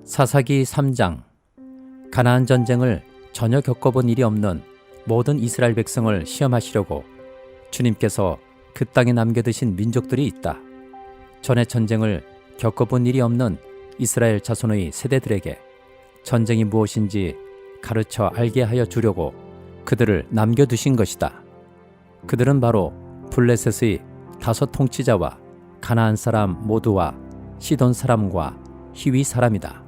사사기 3장. 가나안 전쟁을 전혀 겪어본 일이 없는 모든 이스라엘 백성을 시험하시려고 주님께서 그 땅에 남겨두신 민족들이 있다. 전에 전쟁을 겪어본 일이 없는 이스라엘 자손의 세대들에게 전쟁이 무엇인지 가르쳐 알게 하여 주려고 그들을 남겨두신 것이다. 그들은 바로 블레셋의 5 통치자와 가나안 사람 모두와 시돈 사람과 히위 사람이다.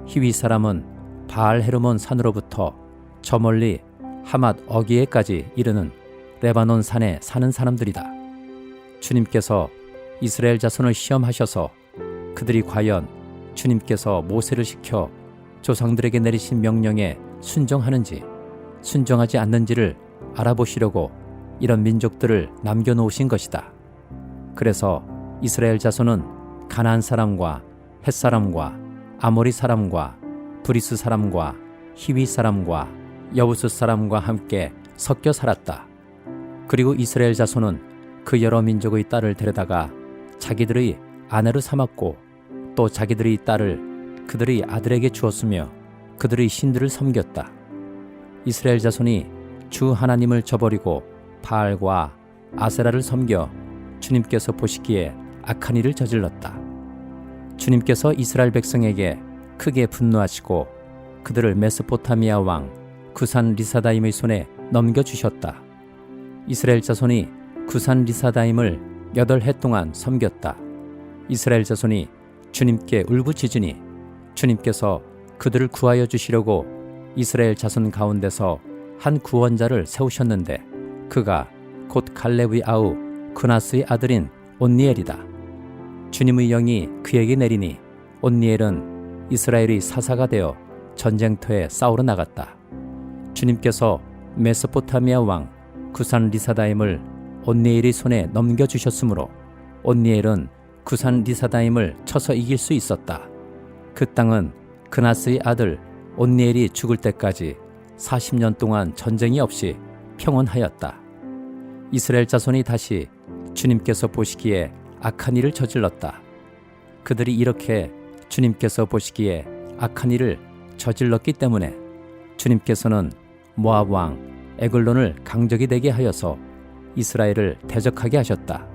히위 사람은 바알 헤르몬 산으로부터 저 멀리 하맛 어기에까지 이르는 레바논 산에 사는 사람들이다. 주님께서 이스라엘 자손을 시험하셔서 그들이 과연 주님께서 모세를 시켜 조상들에게 내리신 명령에 순종하는지 순종하지 않는지를 알아보시려고 이런 민족들을 남겨놓으신 것이다. 그래서 이스라엘 자손은 가나안 사람과 헷 사람과 아모리 사람과 브리스 사람과 히위 사람과 여부스 사람과 함께 섞여 살았다. 그리고 이스라엘 자손은 그 여러 민족의 딸을 데려다가 자기들의 아내로 삼았고 또 자기들의 딸을 그들의 아들에게 주었으며 그들의 신들을 섬겼다. 이스라엘 자손이 주 하나님을 저버리고 바알과 아세라를 섬겨 주님께서 보시기에 악한 일을 저질렀다. 주님께서 이스라엘 백성에게 크게 분노하시고 그들을 메소포타미아 왕 구산 리사다임의 손에 넘겨주셨다. 이스라엘 자손이 구산 리사다임을 8해 동안 섬겼다. 이스라엘 자손이 주님께 울부짖으니 주님께서 그들을 구하여 주시려고 이스라엘 자손 가운데서 한 구원자를 세우셨는데 그가 곧 갈렙의 아우 그나스의 아들인 온니엘이다. 주님의 영이 그에게 내리니 온니엘은 이스라엘의 사사가 되어 전쟁터에 싸우러 나갔다. 주님께서 메소포타미아 왕 구산 리사다임을 온니엘의 손에 넘겨주셨으므로 온니엘은 구산 리사다임을 쳐서 이길 수 있었다. 그 땅은 그나스의 아들 온니엘이 죽을 때까지 40년 동안 전쟁이 없이 평온하였다. 이스라엘 자손이 다시 주님께서 보시기에 악한 일을 저질렀다. 그들이 이렇게 주님께서 보시기에 악한 일을 저질렀기 때문에 주님께서는 모압 왕 에글론을 강적이 되게 하여서 이스라엘을 대적하게 하셨다.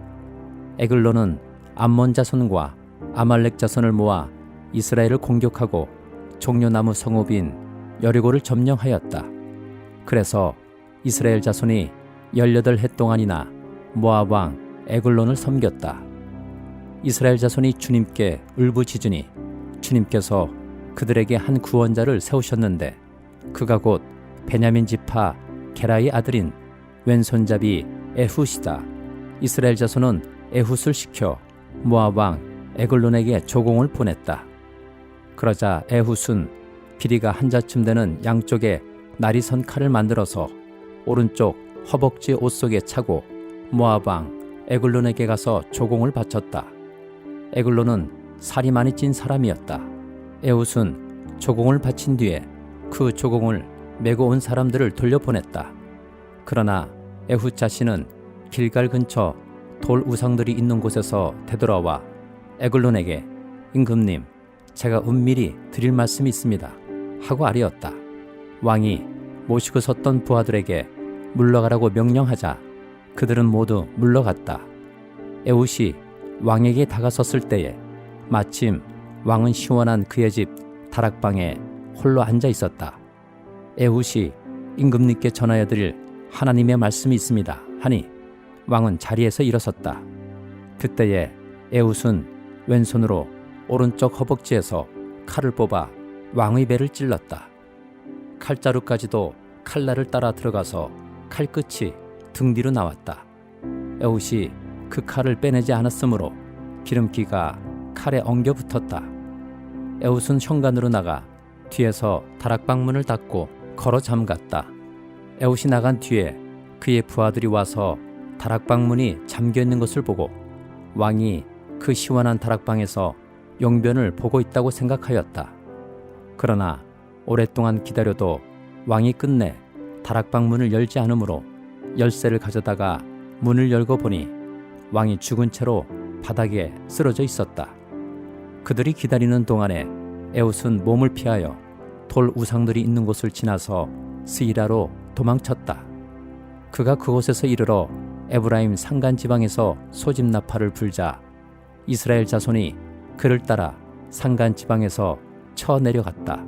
에글론은 암몬 자손과 아말렉 자손을 모아 이스라엘을 공격하고 종려나무 성읍인 여리고를 점령하였다. 그래서 이스라엘 자손이 18해 동안이나 모압 왕 에글론을 섬겼다. 이스라엘 자손이 주님께 울부짖으니 주님께서 그들에게 한 구원자를 세우셨는데 그가 곧 베냐민 지파 게라의 아들인 왼손잡이 에훗이다. 이스라엘 자손은 에훗을 시켜 모압 왕 에글론에게 조공을 보냈다. 그러자 에훗은 길이가 한 자쯤 되는 양쪽에 날이 선 칼을 만들어서 오른쪽 허벅지 옷 속에 차고 모압 왕 에글론에게 가서 조공을 바쳤다. 에글론은 살이 많이 찐 사람이었다. 에훗은 조공을 바친 뒤에 그 조공을 메고 온 사람들을 돌려보냈다. 그러나 에훗 자신은 길갈 근처 돌 우상들이 있는 곳에서 되돌아와 에글론에게 임금님, 제가 은밀히 드릴 말씀이 있습니다 하고 아뢰었다. 왕이 모시고 섰던 부하들에게 물러가라고 명령하자 그들은 모두 물러갔다. 에훗이 왕에게 다가섰을 때에 마침 왕은 시원한 그의 집 다락방에 홀로 앉아 있었다. 에훗이 임금님께 전하여 드릴 하나님의 말씀이 있습니다 하니 왕은 자리에서 일어섰다. 그때에 에훗은 왼손으로 오른쪽 허벅지에서 칼을 뽑아 왕의 배를 찔렀다. 칼자루까지도 칼날을 따라 들어가서 칼끝이 등 뒤로 나왔다. 에훗이 그 칼을 빼내지 않았으므로 기름기가 칼에 엉겨 붙었다. 에훗은 현관으로 나가 뒤에서 다락방 문을 닫고 걸어 잠갔다. 에훗이 나간 뒤에 그의 부하들이 와서 다락방 문이 잠겨있는 것을 보고 왕이 그 시원한 다락방에서 용변을 보고 있다고 생각하였다. 그러나 오랫동안 기다려도 왕이 끝내 다락방 문을 열지 않으므로 열쇠를 가져다가 문을 열고 보니 왕이 죽은 채로 바닥에 쓰러져 있었다. 그들이 기다리는 동안에 에훗은 몸을 피하여 돌 우상들이 있는 곳을 지나서 스이라로 도망쳤다. 그가 그곳에서 이르러 에브라임 산간 지방에서 소집 나팔을 불자 이스라엘 자손이 그를 따라 산간 지방에서 쳐 내려갔다.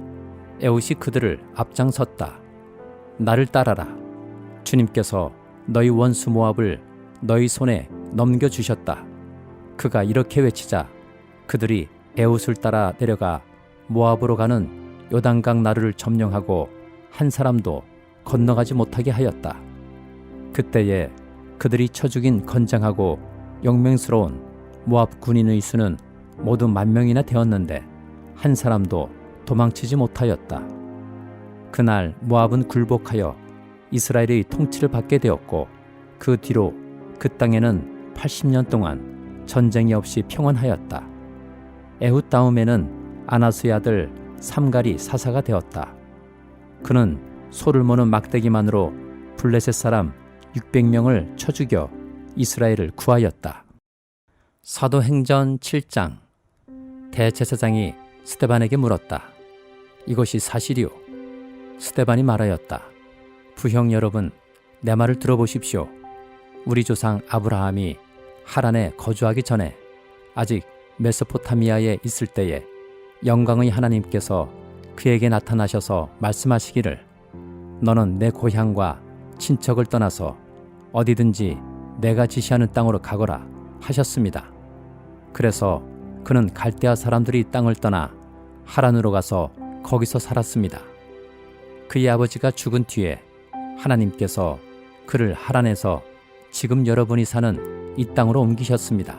에훗이 그들을 앞장섰다. 나를 따라라. 주님께서 너희 원수 모압을 너희 손에 넘겨주셨다. 그가 이렇게 외치자 그들이 에훗을 따라 내려가 모압으로 가는 요단강 나루를 점령하고 한 사람도 건너가지 못하게 하였다. 그때에 그들이 쳐 죽인 건장하고 용맹스러운 모압 군인의 수는 모두 10,000명이나 되었는데 한 사람도 도망치지 못하였다. 그날 모압은 굴복하여 이스라엘의 통치를 받게 되었고 그 뒤로 그 땅에는 80년 동안 전쟁이 없이 평안하였다. 에훗 다음에는 아나스의 아들 삼갈이 사사가 되었다. 그는 소를 모는 막대기만으로 블레셋 사람 600명을 쳐 죽여 이스라엘을 구하였다. 사도행전 7장. 대제사장이 스데반에게 물었다. 이것이 사실이오? 스데반이 말하였다. 부형 여러분, 내 말을 들어보십시오. 우리 조상 아브라함이 하란에 거주하기 전에 아직 메소포타미아에 있을 때에 영광의 하나님께서 그에게 나타나셔서 말씀하시기를 너는 내 고향과 친척을 떠나서 어디든지 내가 지시하는 땅으로 가거라 하셨습니다. 그래서 그는 갈대아 사람들이 땅을 떠나 하란으로 가서 거기서 살았습니다. 그의 아버지가 죽은 뒤에 하나님께서 그를 하란에서 지금 여러분이 사는 이 땅으로 옮기셨습니다.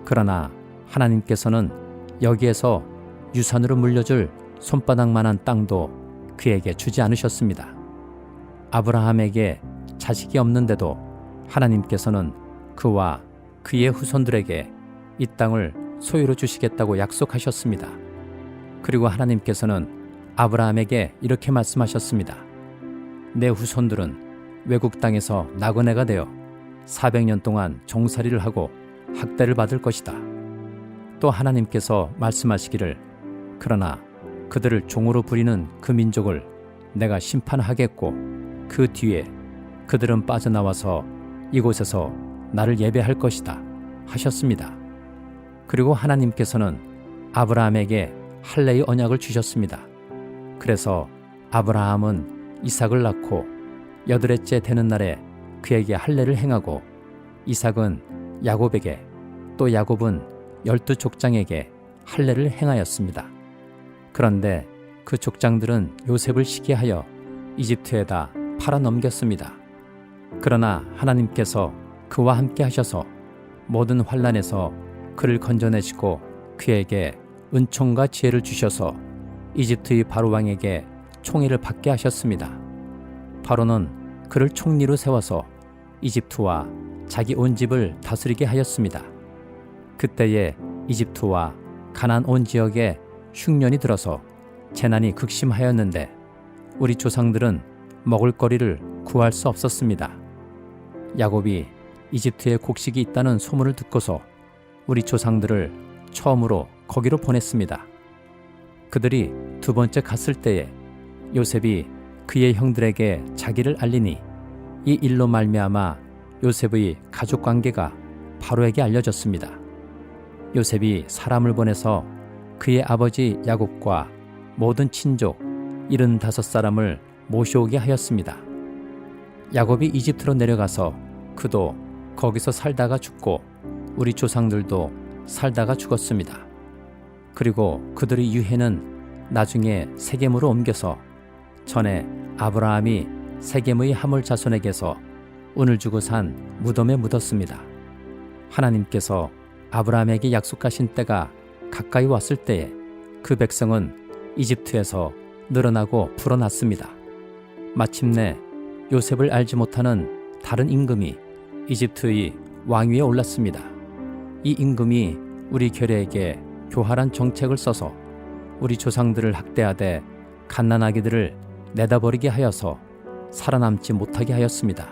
그러나 하나님께서는 여기에서 유산으로 물려줄 손바닥만한 땅도 그에게 주지 않으셨습니다. 아브라함에게 자식이 없는데도 하나님께서는 그와 그의 후손들에게 이 땅을 소유로 주시겠다고 약속하셨습니다. 그리고 하나님께서는 아브라함에게 이렇게 말씀하셨습니다. 내 후손들은 외국 땅에서 나그네가 되어 400년 동안 종살이를 하고 학대를 받을 것이다. 또 하나님께서 말씀하시기를 그러나 그들을 종으로 부리는 그 민족을 내가 심판하겠고 그 뒤에 그들은 빠져나와서 이곳에서 나를 예배할 것이다 하셨습니다. 그리고 하나님께서는 아브라함에게 할례의 언약을 주셨습니다. 그래서 아브라함은 이삭을 낳고 8회째 되는 날에 그에게 할례를 행하고 이삭은 야곱에게 또 야곱은 12족장에게 할례를 행하였습니다. 그런데 그 족장들은 요셉을 시기하여 이집트에다 팔아넘겼습니다. 그러나 하나님께서 그와 함께 하셔서 모든 환난에서 그를 건져내시고 그에게 은총과 지혜를 주셔서 이집트의 바로 왕에게 총애를 받게 하셨습니다. 바로는 그를 총리로 세워서 이집트와 자기 온 집을 다스리게 하였습니다. 그때에 이집트와 가나안 온 지역에 흉년이 들어서 재난이 극심하였는데 우리 조상들은 먹을거리를 구할 수 없었습니다. 야곱이 이집트에 곡식이 있다는 소문을 듣고서 우리 조상들을 처음으로 거기로 보냈습니다. 그들이 두 번째 갔을 때에 요셉이 그의 형들에게 자기를 알리니 이 일로 말미암아 요셉의 가족관계가 바로에게 알려졌습니다. 요셉이 사람을 보내서 그의 아버지 야곱과 모든 친족 75사람을 모셔오게 하였습니다. 야곱이 이집트로 내려가서 그도 거기서 살다가 죽고 우리 조상들도 살다가 죽었습니다. 그리고 그들의 유해는 나중에 세겜으로 옮겨서 전에 아브라함이 세겜의 하몰 자손에게서 운을 주고 산 무덤에 묻었습니다. 하나님께서 아브라함에게 약속하신 때가 가까이 왔을 때에 그 백성은 이집트에서 늘어나고 불어났습니다. 마침내 요셉을 알지 못하는 다른 임금이 이집트의 왕위에 올랐습니다. 이 임금이 우리 괴뢰에게 교활한 정책을 써서 우리 조상들을 학대하되 갓난아기들을 내다버리게 하여서 살아남지 못하게 하였습니다.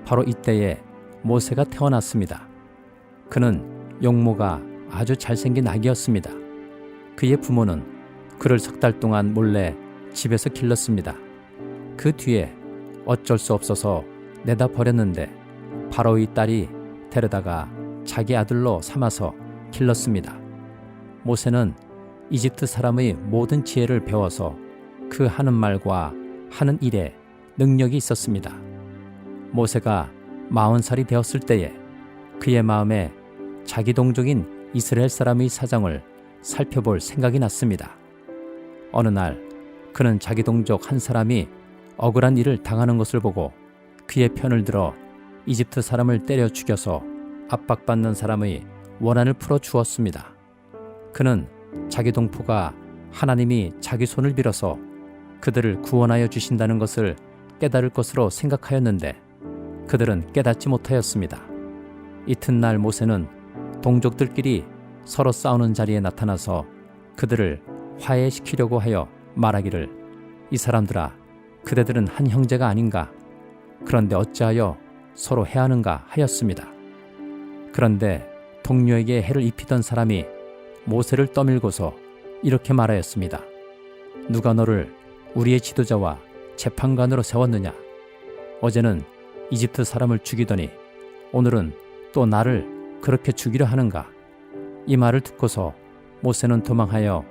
바로 이때에 모세가 태어났습니다. 그는 용모가 아주 잘생긴 아기였습니다. 그의 부모는 그를 3달 동안 몰래 집에서 길렀습니다. 그 뒤에 어쩔 수 없어서 내다 버렸는데 바로의 딸이 데려다가 자기 아들로 삼아서 길렀습니다. 모세는 이집트 사람의 모든 지혜를 배워서 그 하는 말과 하는 일에 능력이 있었습니다. 모세가 40살이 되었을 때에 그의 마음에 자기 동족인 이스라엘 사람의 사정을 살펴볼 생각이 났습니다. 어느 날 그는 자기 동족 한 사람이 억울한 일을 당하는 것을 보고 그의 편을 들어 이집트 사람을 때려 죽여서 압박받는 사람의 원한을 풀어 주었습니다. 그는 자기 동포가 하나님이 자기 손을 빌어서 그들을 구원하여 주신다는 것을 깨달을 것으로 생각하였는데 그들은 깨닫지 못하였습니다. 이튿날 모세는 동족들끼리 서로 싸우는 자리에 나타나서 그들을 화해시키려고 하여 말하기를, 이 사람들아, 그대들은 한 형제가 아닌가? 그런데 어찌하여 서로 해하는가 하였습니다. 그런데 동료에게 해를 입히던 사람이 모세를 떠밀고서 이렇게 말하였습니다. 누가 너를 우리의 지도자와 재판관으로 세웠느냐? 어제는 이집트 사람을 죽이더니 오늘은 또 나를 그렇게 죽이려 하는가? 이 말을 듣고서 모세는 도망하여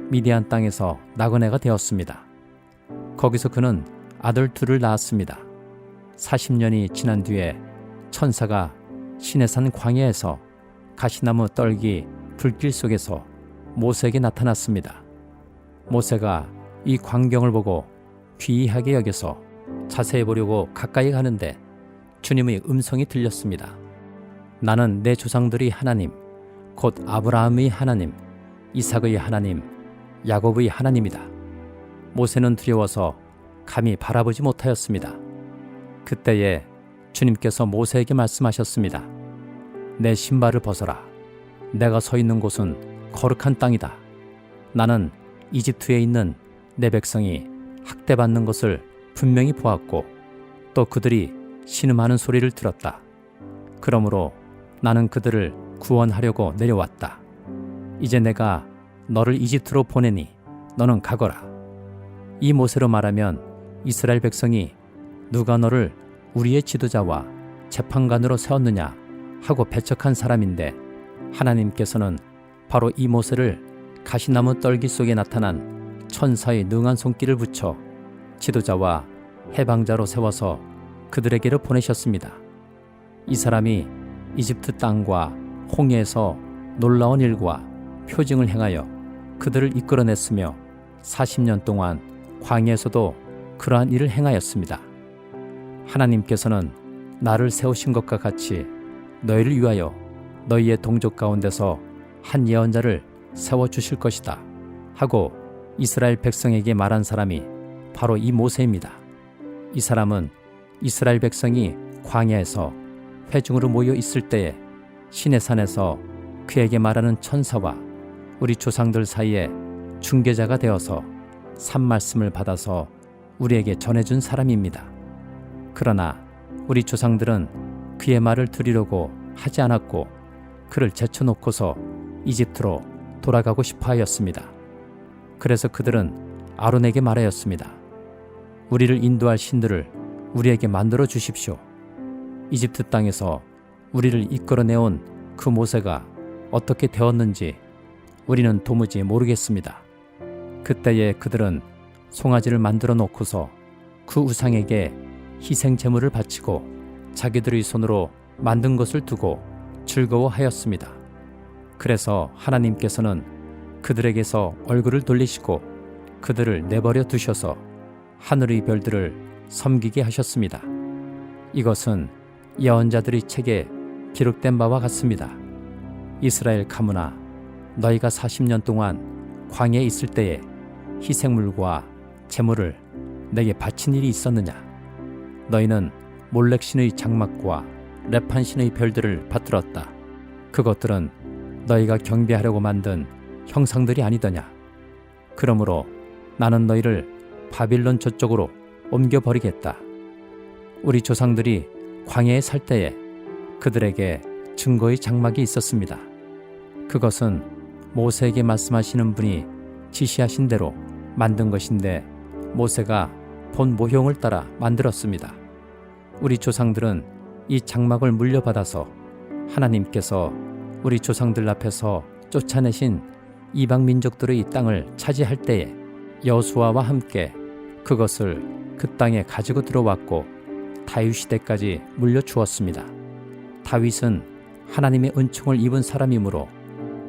미디안 땅에서 나그네가 되었습니다. 거기서 그는 아들 둘을 낳았습니다. 40년이 지난 뒤에 천사가 시내산 광야에서 가시나무 떨기 불길 속에서 모세에게 나타났습니다. 모세가 이 광경을 보고 귀하게 여겨서 자세히 보려고 가까이 가는데 주님의 음성이 들렸습니다. 나는 내 조상들의 하나님, 곧 아브라함의 하나님, 이삭의 하나님, 야곱의 하나님이다. 모세는 두려워서 감히 바라보지 못하였습니다. 그때에 주님께서 모세에게 말씀하셨습니다. 내 신발을 벗어라. 내가 서 있는 곳은 거룩한 땅이다. 나는 이집트에 있는 내 백성이 학대받는 것을 분명히 보았고 또 그들이 신음하는 소리를 들었다. 그러므로 나는 그들을 구원하려고 내려왔다. 이제 내가 너를 이집트로 보내니 너는 가거라. 이 모세로 말하면 이스라엘 백성이 누가 너를 우리의 지도자와 재판관으로 세웠느냐 하고 배척한 사람인데 하나님께서는 바로 이 모세를 가시나무 떨기 속에 나타난 천사의 능한 손길을 붙여 지도자와 해방자로 세워서 그들에게로 보내셨습니다. 이 사람이 이집트 땅과 홍해에서 놀라운 일과 표징을 행하여 그들을 이끌어냈으며 40년 동안 광야에서도 그러한 일을 행하였습니다. 하나님께서는 나를 세우신 것과 같이 너희를 위하여 너희의 동족 가운데서 한 예언자를 세워주실 것이다 하고 이스라엘 백성에게 말한 사람이 바로 이 모세입니다. 이 사람은 이스라엘 백성이 광야에서 회중으로 모여 있을 때에 시내산에서 그에게 말하는 천사와 우리 조상들 사이에 중개자가 되어서 산 말씀을 받아서 우리에게 전해준 사람입니다. 그러나 우리 조상들은 그의 말을 들으려고 하지 않았고 그를 제쳐놓고서 이집트로 돌아가고 싶어 하였습니다. 그래서 그들은 아론에게 말하였습니다. 우리를 인도할 신들을 우리에게 만들어 주십시오. 이집트 땅에서 우리를 이끌어내온 그 모세가 어떻게 되었는지 우리는 도무지 모르겠습니다. 그때에 그들은 송아지를 만들어 놓고서 그 우상에게 희생 제물을 바치고 자기들의 손으로 만든 것을 두고 즐거워하였습니다. 그래서 하나님께서는 그들에게서 얼굴을 돌리시고 그들을 내버려 두셔서 하늘의 별들을 섬기게 하셨습니다. 이것은 예언자들의 책에 기록된 바와 같습니다. 이스라엘 가문아, 너희가 40년 동안 광야에 있을 때에 희생물과 제물을 내게 바친 일이 있었느냐? 너희는 몰렉신의 장막과 레판신의 별들을 받들었다. 그것들은 너희가 경배하려고 만든 형상들이 아니더냐? 그러므로 나는 너희를 바빌론 저쪽으로 옮겨버리겠다. 우리 조상들이 광야에 살 때에 그들에게 증거의 장막이 있었습니다. 그것은 모세에게 말씀하시는 분이 지시하신 대로 만든 것인데 모세가 본 모형을 따라 만들었습니다. 우리 조상들은 이 장막을 물려받아서 하나님께서 우리 조상들 앞에서 쫓아내신 이방 민족들의 이 땅을 차지할 때에 여호수아와 함께 그것을 그 땅에 가지고 들어왔고 다윗 시대까지 물려주었습니다. 다윗은 하나님의 은총을 입은 사람이므로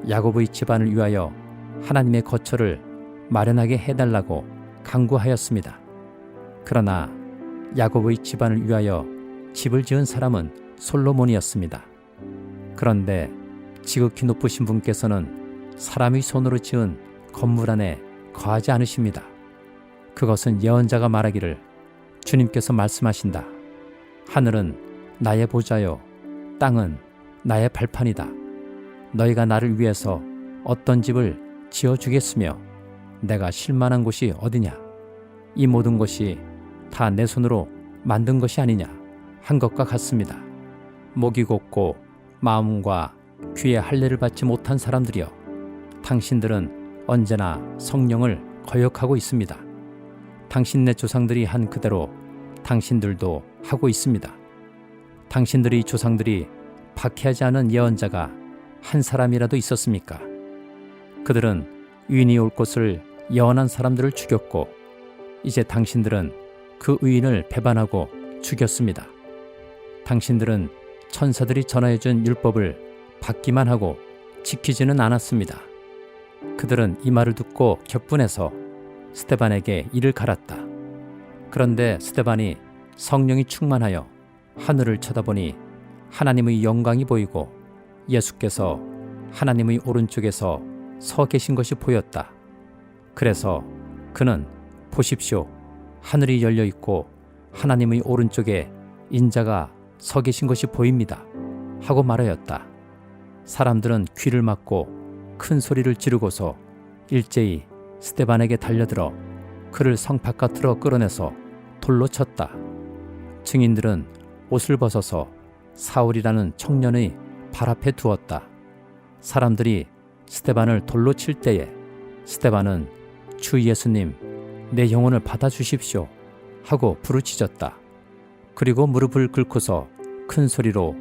야곱의 집안을 위하여 하나님의 거처를 마련하게 해달라고 간구하였습니다. 그러나 야곱의 집안을 위하여 집을 지은 사람은 솔로몬이었습니다. 그런데 지극히 높으신 분께서는 사람의 손으로 지은 건물 안에 거하지 않으십니다. 그것은 예언자가 말하기를 주님께서 말씀하신다. 하늘은 나의 보좌요 땅은 나의 발판이다. 너희가 나를 위해서 어떤 집을 지어주겠으며 내가 실만한 곳이 어디냐. 이 모든 것이 다 내 손으로 만든 것이 아니냐 한 것과 같습니다. 목이 곧고 마음과 귀에 할례를 받지 못한 사람들이여, 당신들은 언제나 성령을 거역하고 있습니다. 당신네 조상들이 한 그대로 당신들도 하고 있습니다. 당신들의 조상들이 박해하지 않은 예언자가 한 사람이라도 있었습니까? 그들은 의인이 올 것을 예언한 사람들을 죽였고 이제 당신들은 그 의인을 배반하고 죽였습니다. 당신들은 천사들이 전하여준 율법을 받기만 하고 지키지는 않았습니다. 그들은 이 말을 듣고 격분해서 스데반에게 이를 갈았다. 그런데 스데반이 성령이 충만하여 하늘을 쳐다보니 하나님의 영광이 보이고 예수께서 하나님의 오른쪽에서 서 계신 것이 보였다. 그래서 그는 보십시오, 하늘이 열려 있고 하나님의 오른쪽에 인자가 서 계신 것이 보입니다 하고 말하였다. 사람들은 귀를 막고 큰 소리를 지르고서 일제히 스데반에게 달려들어 그를 성 바깥으로 끌어내서 돌로 쳤다. 증인들은 옷을 벗어서 사울이라는 청년의 발 앞에 두었다. 사람들이 스데반을 돌로 칠 때에 스데반은 주 예수님, 내 영혼을 받아주십시오 하고 부르짖었다. 그리고 무릎을 꿇고서 큰 소리로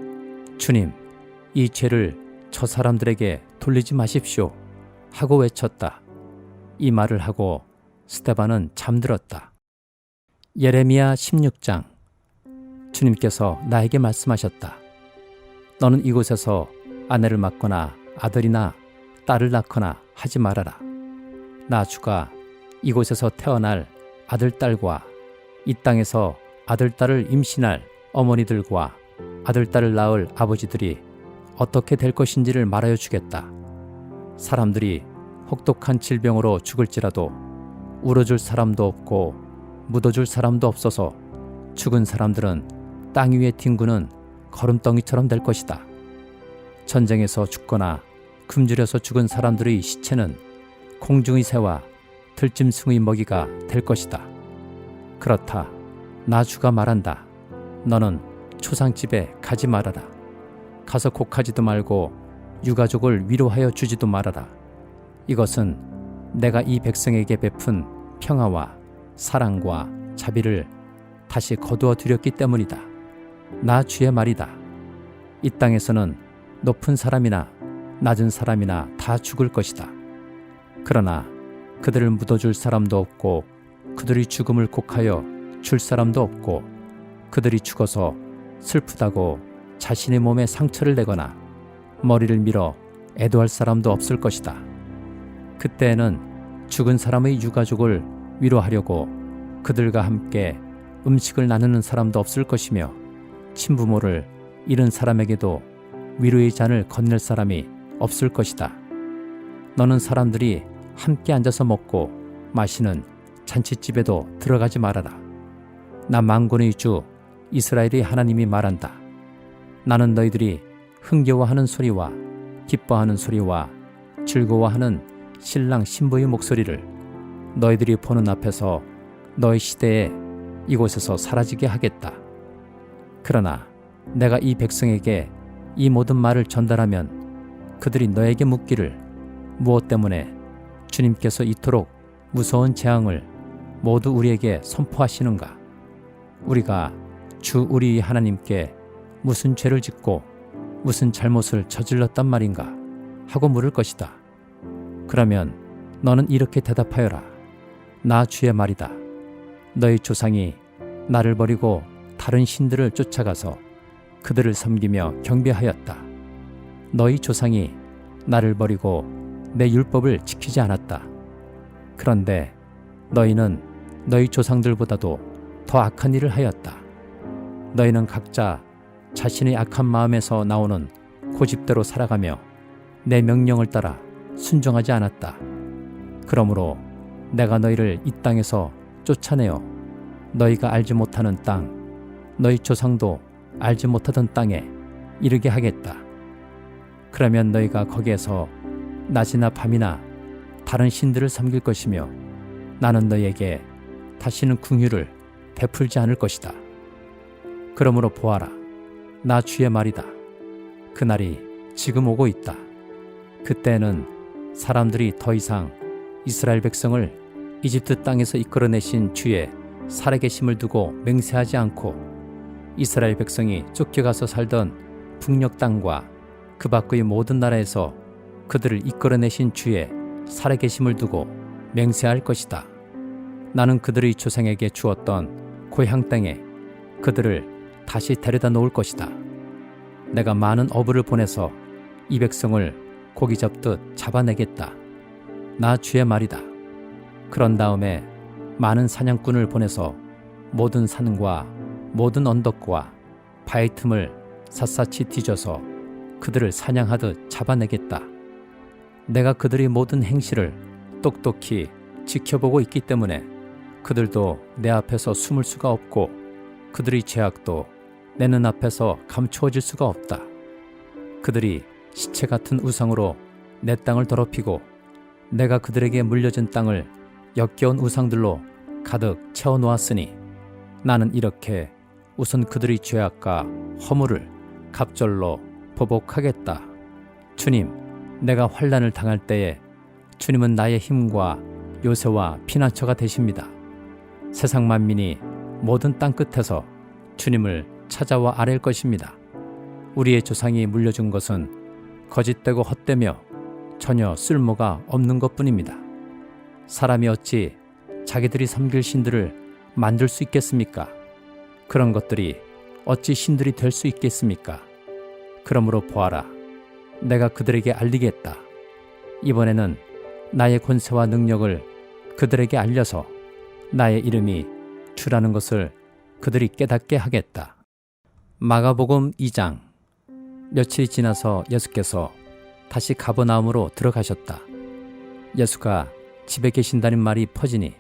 주님, 이 죄를 저 사람들에게 돌리지 마십시오 하고 외쳤다. 이 말을 하고 스데반은 잠들었다. 예레미야 16장. 주님께서 나에게 말씀하셨다. 너는 이곳에서 아내를 맡거나 아들이나 딸을 낳거나 하지 말아라. 나 주가 이곳에서 태어날 아들, 딸과 이 땅에서 아들, 딸을 임신할 어머니들과 아들, 딸을 낳을 아버지들이 어떻게 될 것인지를 말하여 주겠다. 사람들이 혹독한 질병으로 죽을지라도 울어줄 사람도 없고 묻어줄 사람도 없어서 죽은 사람들은 땅 위에 뒹구는 거름덩이처럼 될 것이다. 전쟁에서 죽거나 굶주려서 죽은 사람들의 시체는 공중의 새와 들짐승의 먹이가 될 것이다. 그렇다. 나 주가 말한다. 너는 초상집에 가지 말아라. 가서 곡하지도 말고 유가족을 위로하여 주지도 말아라. 이것은 내가 이 백성에게 베푼 평화와 사랑과 자비를 다시 거두어 드렸기 때문이다. 나 주의 말이다. 이 땅에서는 높은 사람이나 낮은 사람이나 다 죽을 것이다. 그러나 그들을 묻어줄 사람도 없고 그들의 죽음을 곡하여 줄 사람도 없고 그들이 죽어서 슬프다고 자신의 몸에 상처를 내거나 머리를 밀어 애도할 사람도 없을 것이다. 그때에는 죽은 사람의 유가족을 위로하려고 그들과 함께 음식을 나누는 사람도 없을 것이며 친부모를 잃은 사람에게도 위로의 잔을 건넬 사람이 없을 것이다. 너는 사람들이 함께 앉아서 먹고 마시는 잔치집에도 들어가지 말아라. 나 만군의 주 이스라엘의 하나님이 말한다. 나는 너희들이 흥겨워하는 소리와 기뻐하는 소리와 즐거워하는 신랑 신부의 목소리를 너희들이 보는 앞에서 너희 시대에 이곳에서 사라지게 하겠다. 그러나 내가 이 백성에게 이 모든 말을 전달하면 그들이 너에게 묻기를 무엇 때문에 주님께서 이토록 무서운 재앙을 모두 우리에게 선포하시는가? 우리가 주 우리 하나님께 무슨 죄를 짓고 무슨 잘못을 저질렀단 말인가? 하고 물을 것이다. 그러면 너는 이렇게 대답하여라. 나 주의 말이다. 너희 조상이 나를 버리고 다른 신들을 쫓아가서 그들을 섬기며 경배하였다. 너희 조상이 나를 버리고 내 율법을 지키지 않았다. 그런데 너희는 너희 조상들보다도 더 악한 일을 하였다. 너희는 각자 자신의 악한 마음에서 나오는 고집대로 살아가며 내 명령을 따라 순종하지 않았다. 그러므로 내가 너희를 이 땅에서 쫓아내어 너희가 알지 못하는 땅, 너희 조상도 알지 못하던 땅에 이르게 하겠다. 그러면 너희가 거기에서 낮이나 밤이나 다른 신들을 섬길 것이며 나는 너희에게 다시는 긍휼을 베풀지 않을 것이다. 그러므로 보아라. 나 주의 말이다. 그날이 지금 오고 있다. 그때는 사람들이 더 이상 이스라엘 백성을 이집트 땅에서 이끌어내신 주의 살아계심을 두고 맹세하지 않고 이스라엘 백성이 쫓겨가서 살던 북녘 땅과 그 밖의 모든 나라에서 그들을 이끌어내신 주의 살아계심을 두고 맹세할 것이다. 나는 그들의 조상에게 주었던 고향 땅에 그들을 다시 데려다 놓을 것이다. 내가 많은 어부를 보내서 이 백성을 고기 잡듯 잡아내겠다. 나 주의 말이다. 그런 다음에 많은 사냥꾼을 보내서 모든 산과 모든 언덕과 바위 틈을 샅샅이 뒤져서 그들을 사냥하듯 잡아내겠다. 내가 그들의 모든 행실을 똑똑히 지켜보고 있기 때문에 그들도 내 앞에서 숨을 수가 없고 그들의 죄악도 내 눈앞에서 감추어질 수가 없다. 그들이 시체 같은 우상으로 내 땅을 더럽히고 내가 그들에게 물려준 땅을 역겨운 우상들로 가득 채워놓았으니 나는 이렇게 우선 그들의 죄악과 허물을 갑절로 보복하겠다. 주님, 내가 환난을 당할 때에 주님은 나의 힘과 요새와 피난처가 되십니다. 세상 만민이 모든 땅 끝에서 주님을 찾아와 아랠 것입니다. 우리의 조상이 물려준 것은 거짓되고 헛되며 전혀 쓸모가 없는 것뿐입니다. 사람이 어찌 자기들이 섬길 신들을 만들 수 있겠습니까? 그런 것들이 어찌 신들이 될 수 있겠습니까? 그러므로 보아라. 내가 그들에게 알리겠다. 이번에는 나의 권세와 능력을 그들에게 알려서 나의 이름이 주라는 것을 그들이 깨닫게 하겠다. 마가복음 2장. 며칠이 지나서 예수께서 다시 가버나움으로 들어가셨다. 예수가 집에 계신다는 말이 퍼지니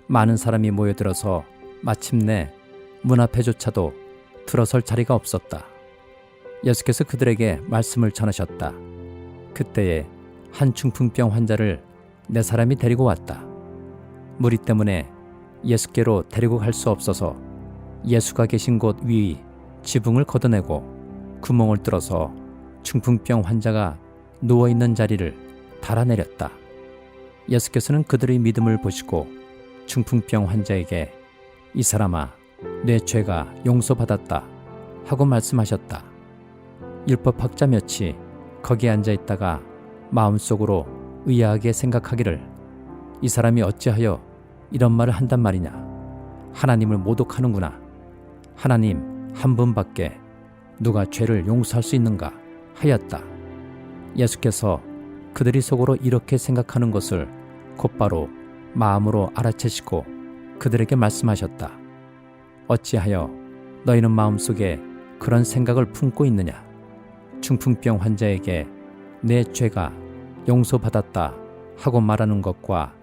많은 사람이 모여들어서 마침내 문 앞에조차도 들어설 자리가 없었다. 예수께서 그들에게 말씀을 전하셨다. 그때에 한 중풍병 환자를 네 사람이 데리고 왔다. 무리 때문에 예수께로 데리고 갈 수 없어서 예수가 계신 곳 위 지붕을 걷어내고 구멍을 뚫어서 중풍병 환자가 누워있는 자리를 달아내렸다. 예수께서는 그들의 믿음을 보시고 중풍병 환자에게 이 사람아, 내 죄가 용서받았다 하고 말씀하셨다. 율법학자 몇이 거기에 앉아있다가 마음속으로 의아하게 생각하기를 이 사람이 어찌하여 이런 말을 한단 말이냐. 하나님을 모독하는구나. 하나님 한 분밖에 누가 죄를 용서할 수 있는가 하였다. 예수께서 그들이 속으로 이렇게 생각하는 것을 곧바로 마음으로 알아채시고 그들에게 말씀하셨다. 어찌하여 너희는 마음속에 그런 생각을 품고 있느냐. 중풍병 환자에게 내 죄가 용서받았다 하고 말하는 것과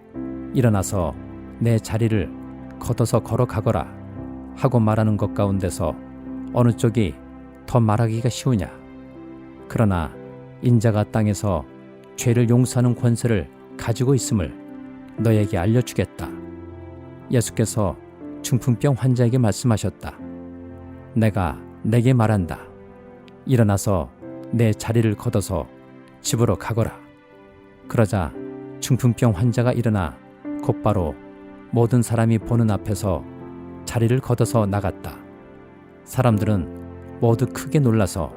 일어나서 내 자리를 걷어서 걸어가거라 하고 말하는 것 가운데서 어느 쪽이 더 말하기가 쉬우냐. 그러나 인자가 땅에서 죄를 용서하는 권세를 가지고 있음을 너에게 알려주겠다. 예수께서 중풍병 환자에게 말씀하셨다. 내가 내게 말한다. 일어나서 내 자리를 걷어서 집으로 가거라. 그러자 중풍병 환자가 일어나 곧바로 모든 사람이 보는 앞에서 자리를 걷어서 나갔다. 사람들은 모두 크게 놀라서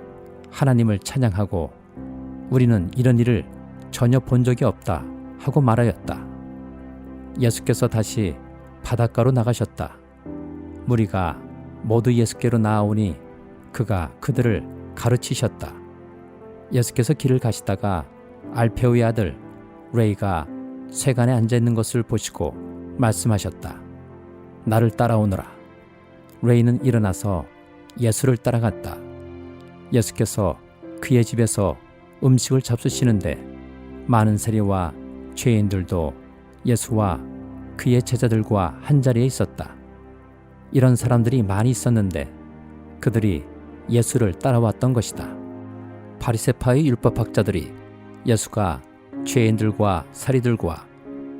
하나님을 찬양하고 우리는 이런 일을 전혀 본 적이 없다 하고 말하였다. 예수께서 다시 바닷가로 나가셨다. 무리가 모두 예수께로 나아오니 그가 그들을 가르치셨다. 예수께서 길을 가시다가 알페오의 아들 레이가 쇠간에 앉아있는 것을 보시고 말씀하셨다. 나를 따라오너라. 레이는 일어나서 예수를 따라갔다. 예수께서 그의 집에서 음식을 잡수시는데 많은 세리와 죄인들도 예수와 그의 제자들과 한자리에 있었다. 이런 사람들이 많이 있었는데 그들이 예수를 따라왔던 것이다. 바리새파의 율법학자들이 예수가 죄인들과 사리들과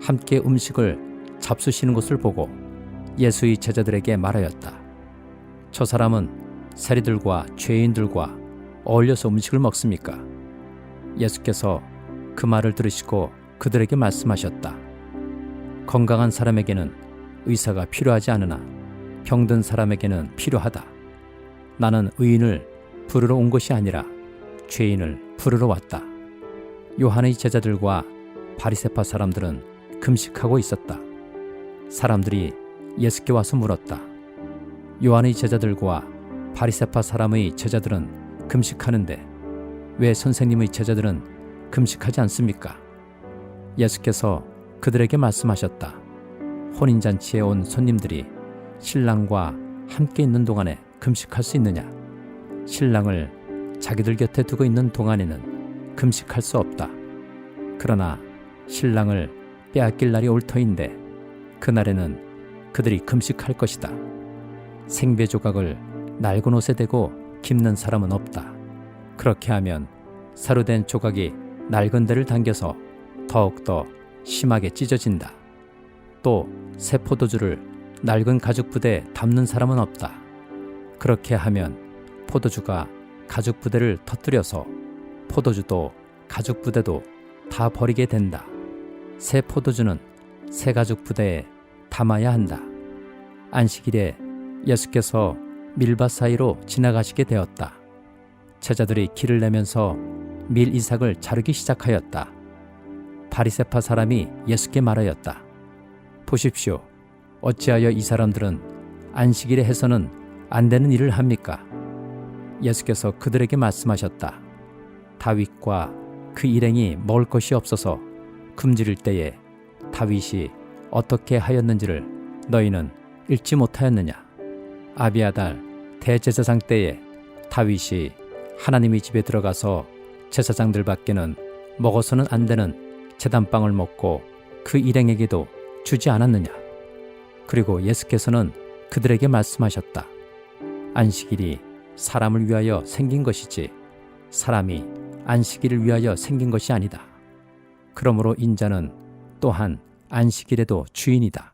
함께 음식을 잡수시는 것을 보고 예수의 제자들에게 말하였다. 저 사람은 사리들과 죄인들과 어울려서 음식을 먹습니까? 예수께서 그 말을 들으시고 그들에게 말씀하셨다. 건강한 사람에게는 의사가 필요하지 않으나 병든 사람에게는 필요하다. 나는 의인을 부르러 온 것이 아니라 죄인을 부르러 왔다. 요한의 제자들과 바리새파 사람들은 금식하고 있었다. 사람들이 예수께 와서 물었다. 요한의 제자들과 바리새파 사람의 제자들은 금식하는데 왜 선생님의 제자들은 금식하지 않습니까? 예수께서 그들에게 말씀하셨다. 혼인잔치에 온 손님들이 신랑과 함께 있는 동안에 금식할 수 있느냐? 신랑을 자기들 곁에 두고 있는 동안에는 금식할 수 없다. 그러나 신랑을 빼앗길 날이 올 터인데 그날에는 그들이 금식할 것이다. 생배 조각을 낡은 옷에 대고 깁는 사람은 없다. 그렇게 하면 사료된 조각이 낡은 데를 당겨서 더욱더 심하게 찢어진다. 또 새 포도주를 낡은 가죽 부대에 담는 사람은 없다. 그렇게 하면 포도주가 가죽 부대를 터뜨려서 포도주도 가죽 부대도 다 버리게 된다. 새 포도주는 새 가죽 부대에 담아야 한다. 안식일에 예수께서 밀밭 사이로 지나가시게 되었다. 제자들이 길을 내면서 밀 이삭을 자르기 시작하였다. 바리새파 사람이 예수께 말하였다. 보십시오. 어찌하여 이 사람들은 안식일에 해서는 안 되는 일을 합니까? 예수께서 그들에게 말씀하셨다. 다윗과 그 일행이 먹을 것이 없어서 굶주릴 때에 다윗이 어떻게 하였는지를 너희는 읽지 못하였느냐? 아비아달 대제사장 때에 다윗이 하나님의 집에 들어가서 제사장들 밖에는 먹어서는 안 되는 제단빵을 먹고 그 일행에게도 주지 않았느냐? 그리고 예수께서는 그들에게 말씀하셨다. 안식일이 사람을 위하여 생긴 것이지 사람이 안식일을 위하여 생긴 것이 아니다. 그러므로 인자는 또한 안식일에도 주인이다.